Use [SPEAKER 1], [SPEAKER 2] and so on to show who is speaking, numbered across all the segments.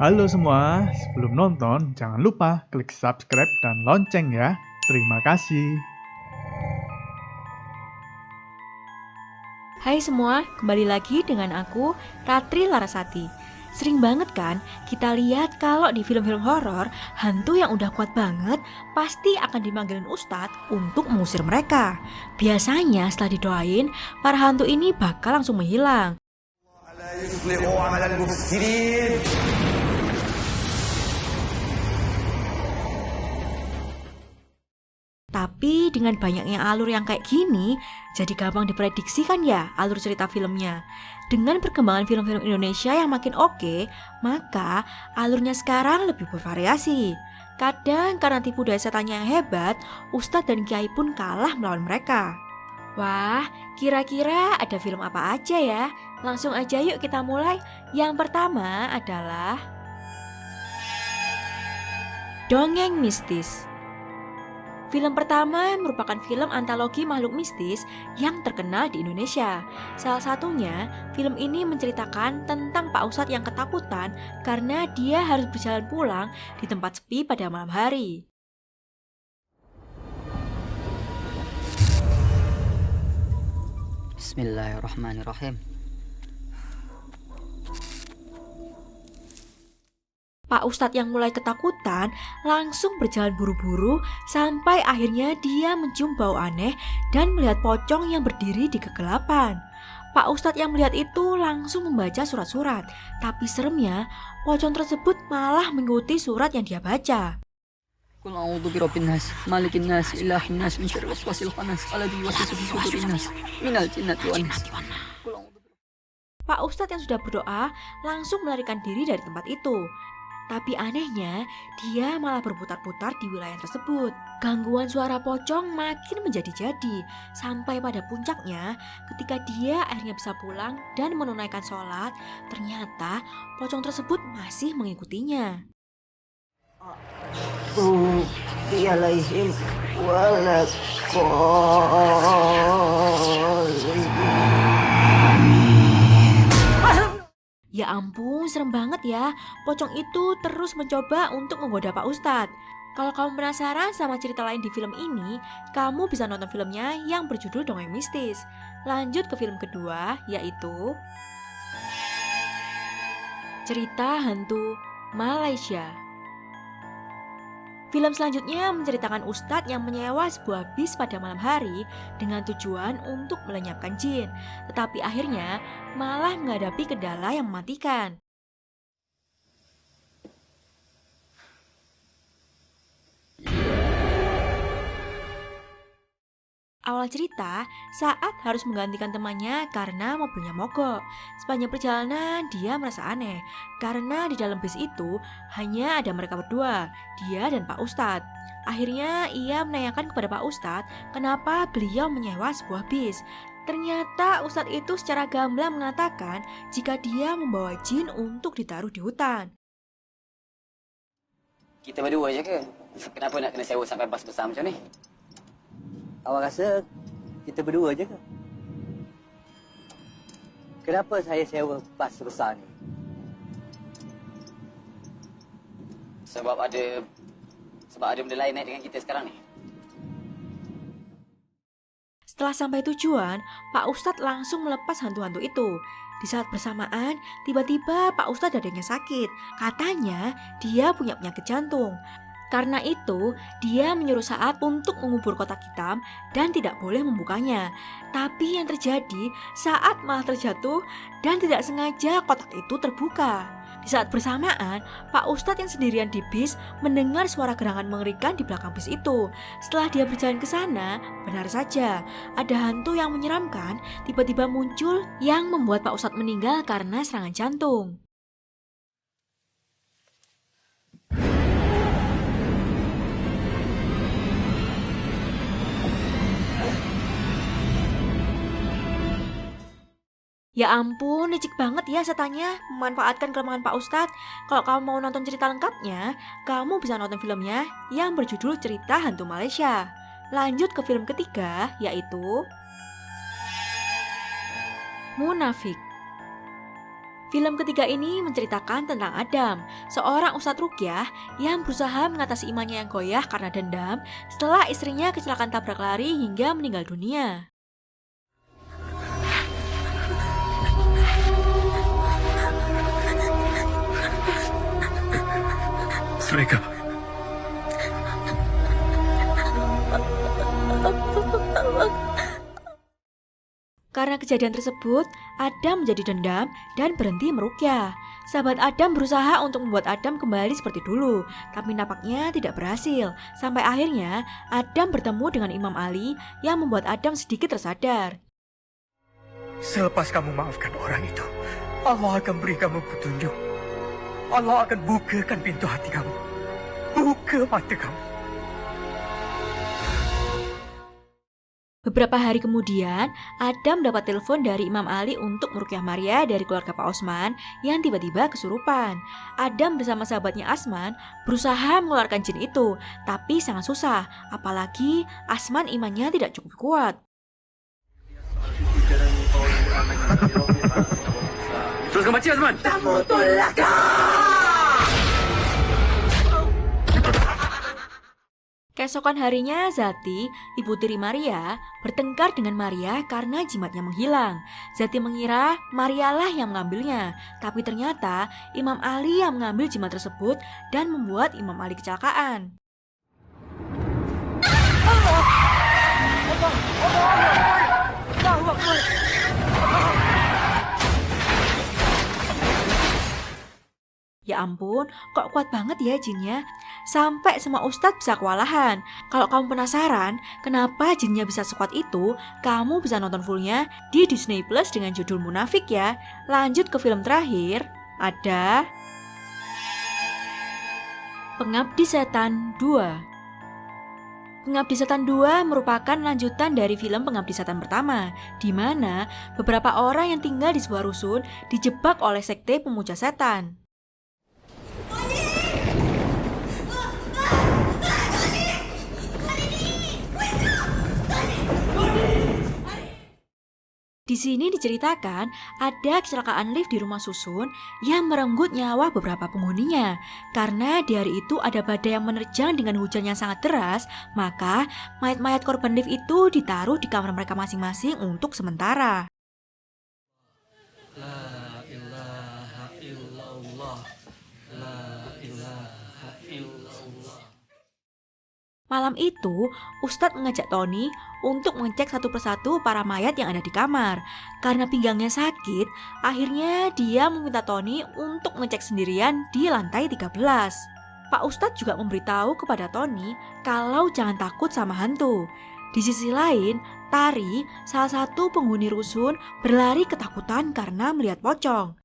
[SPEAKER 1] Halo semua, sebelum nonton jangan lupa klik subscribe dan lonceng ya. Terima kasih.
[SPEAKER 2] Hai semua, kembali lagi dengan aku, Ratri Larasati. Sering banget kan kita lihat kalau di film-film horor, hantu yang udah kuat banget pasti akan dimanggilin ustadz untuk mengusir mereka. Biasanya setelah didoain, para hantu ini bakal langsung menghilang. Tapi dengan banyaknya alur yang kayak gini, jadi gampang diprediksi kan ya alur cerita filmnya. Dengan perkembangan film-film Indonesia yang makin oke, maka alurnya sekarang lebih bervariasi. Kadang karena tipu daya setannya yang hebat, ustadz dan kiai pun kalah melawan mereka. Wah, kira-kira ada film apa aja ya? Langsung aja yuk kita mulai. Yang pertama adalah Dongeng Mistis. Film pertama merupakan film antologi makhluk mistis yang terkenal di Indonesia. Salah satunya, film ini menceritakan tentang Pak Ustadz yang ketakutan karena dia harus berjalan pulang di tempat sepi pada malam hari.
[SPEAKER 3] Bismillahirrahmanirrahim.
[SPEAKER 2] Pak Ustadz yang mulai ketakutan langsung berjalan buru-buru sampai akhirnya dia mencium bau aneh dan melihat pocong yang berdiri di kegelapan. Pak Ustadz yang melihat itu langsung membaca surat-surat, tapi seremnya pocong tersebut malah mengikuti surat yang dia baca.
[SPEAKER 3] Qul a'udzu birabbin nas, malikin nas, ilahin nas, min syarri waswasil khannas, alladzi yuwaswisu fi sudurin nas, minal jinnati wan nas.
[SPEAKER 2] Pak Ustadz yang sudah berdoa langsung melarikan diri dari tempat itu. Tapi anehnya, dia malah berputar-putar di wilayah tersebut. Gangguan suara pocong makin menjadi-jadi, sampai pada puncaknya ketika dia akhirnya bisa pulang dan menunaikan sholat, ternyata pocong tersebut masih mengikutinya.
[SPEAKER 4] Alaihim waladdallin.
[SPEAKER 2] Ya ampun, serem banget ya. Pocong itu terus mencoba untuk menggoda Pak Ustadz. Kalau kamu penasaran sama cerita lain di film ini, kamu bisa nonton filmnya yang berjudul Dongeng Mistis. Lanjut ke film kedua, yaitu Cerita Hantu Malaysia. Film selanjutnya menceritakan ustadz yang menyewa sebuah bis pada malam hari dengan tujuan untuk melenyapkan jin, tetapi akhirnya malah menghadapi kendala yang mematikan. Awal cerita, saat harus menggantikan temannya karena mobilnya mogok. Sepanjang perjalanan, dia merasa aneh karena di dalam bis itu hanya ada mereka berdua, dia dan Pak Ustadz. Akhirnya ia menanyakan kepada Pak Ustadz kenapa beliau menyewa sebuah bis. Ternyata Ustadz itu secara gamblang mengatakan jika dia membawa jin untuk ditaruh di hutan.
[SPEAKER 5] Kita berdua je ke? Kenapa nak kena sewa sampai bas besar macam ni?
[SPEAKER 4] Awak rasa kita berdua je ke? Kenapa saya sewa bas besar ni?
[SPEAKER 5] Sebab ada benda lain naik dengan kita sekarang ni.
[SPEAKER 2] Setelah sampai tujuan, Pak Ustadz langsung melepas hantu-hantu itu. Di saat bersamaan, tiba-tiba Pak Ustadz dadanya sakit. Katanya dia punya penyakit jantung. Karena itu, dia menyuruh Saat untuk mengubur kotak hitam dan tidak boleh membukanya. Tapi yang terjadi, Saat malah terjatuh dan tidak sengaja kotak itu terbuka. Di saat bersamaan, Pak Ustadz yang sendirian di bis mendengar suara gerangan mengerikan di belakang bis itu. Setelah dia berjalan ke sana, benar saja, ada hantu yang menyeramkan tiba-tiba muncul yang membuat Pak Ustadz meninggal karena serangan jantung. Ya ampun, licik banget ya setannya memanfaatkan kelemahan Pak Ustadz. Kalau kamu mau nonton cerita lengkapnya, kamu bisa nonton filmnya yang berjudul Cerita Hantu Malaysia. Lanjut ke film ketiga, yaitu Munafik. Film ketiga ini menceritakan tentang Adam, seorang ustadz ruqyah yang berusaha mengatasi imannya yang goyah karena dendam setelah istrinya kecelakaan tabrak lari hingga meninggal dunia.
[SPEAKER 6] Mereka.
[SPEAKER 2] Karena kejadian tersebut, Adam menjadi dendam dan berhenti meruqyah. Sahabat Adam berusaha untuk membuat Adam kembali seperti dulu, tapi nampaknya tidak berhasil. Sampai akhirnya, Adam bertemu dengan Imam Ali yang membuat Adam sedikit tersadar.
[SPEAKER 6] Selepas kamu maafkan orang itu, Allah akan beri kamu petunjuk. Allah akan bukakan pintu hati kamu. Buka mata kamu.
[SPEAKER 2] Beberapa hari kemudian, Adam dapat telepon dari Imam Ali untuk meruqyah Maria dari keluarga Pak Osman yang tiba-tiba kesurupan. Adam bersama sahabatnya Asman berusaha mengeluarkan jin itu, tapi sangat susah, apalagi Asman imannya tidak cukup kuat.
[SPEAKER 6] Teruskan baca, Azman.
[SPEAKER 2] Keesokan harinya, Zati, ibu tiri Maria, bertengkar dengan Maria karena jimatnya menghilang. Zati mengira Marialah yang mengambilnya, tapi ternyata Imam Ali yang mengambil jimat tersebut dan membuat Imam Ali kecelakaan. Ya ampun, kok kuat banget ya jinnya? Sampai semua ustadz bisa kewalahan. Kalau kamu penasaran kenapa jinnya bisa sekuat itu, kamu bisa nonton fullnya di Disney Plus dengan judul Munafik ya. Lanjut ke film terakhir, ada Pengabdi Setan 2. Pengabdi Setan 2 merupakan lanjutan dari film Pengabdi Setan pertama, di mana beberapa orang yang tinggal di sebuah rusun dijebak oleh sekte pemuja setan. Di sini diceritakan ada kecelakaan lift di rumah susun yang merenggut nyawa beberapa penghuninya. Karena di hari itu ada badai yang menerjang dengan hujan yang sangat deras, maka mayat-mayat korban lift itu ditaruh di kamar mereka masing-masing untuk sementara.
[SPEAKER 6] La ilaha illallah. La ilaha illallah.
[SPEAKER 2] Malam itu, Ustadz mengajak Tony untuk mengecek satu persatu para mayat yang ada di kamar. Karena pinggangnya sakit, akhirnya dia meminta Tony untuk mengecek sendirian di lantai 13. Pak Ustadz juga memberitahu kepada Tony kalau jangan takut sama hantu. Di sisi lain, Tari, salah satu penghuni rusun, berlari ketakutan karena melihat pocong.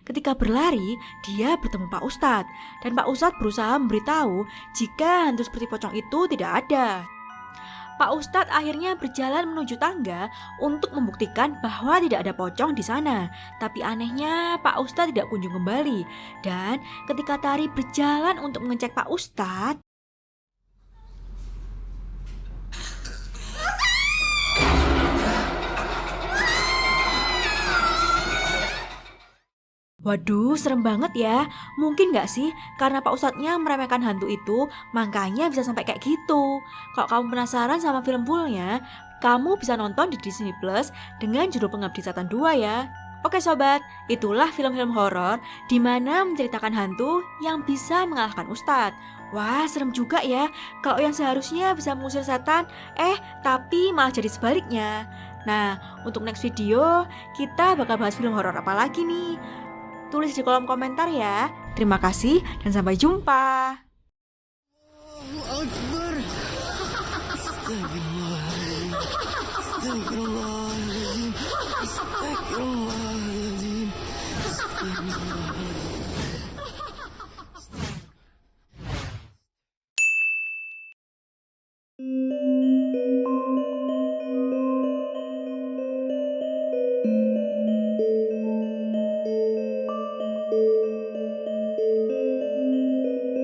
[SPEAKER 2] Ketika berlari, dia bertemu Pak Ustadz, dan Pak Ustadz berusaha memberitahu jika hantu seperti pocong itu tidak ada. Pak Ustadz akhirnya berjalan menuju tangga untuk membuktikan bahwa tidak ada pocong di sana. Tapi anehnya Pak Ustadz tidak kunjung kembali, dan ketika Tari berjalan untuk mengecek Pak Ustadz, waduh, serem banget ya. Mungkin gak sih karena Pak Ustadznya meremehkan hantu itu, makanya bisa sampai kayak gitu. Kalau kamu penasaran sama film fullnya, kamu bisa nonton di Disney Plus dengan judul Pengabdi Setan 2 ya. Oke sobat, itulah film-film horor di mana menceritakan hantu yang bisa mengalahkan Ustadz. Wah, serem juga ya. Kalau yang seharusnya bisa mengusir setan, tapi malah jadi sebaliknya. Nah, untuk next video, kita bakal bahas film horor apa lagi nih? Tulis di kolom komentar ya. Terima kasih dan sampai jumpa.
[SPEAKER 3] Allahu Akbar.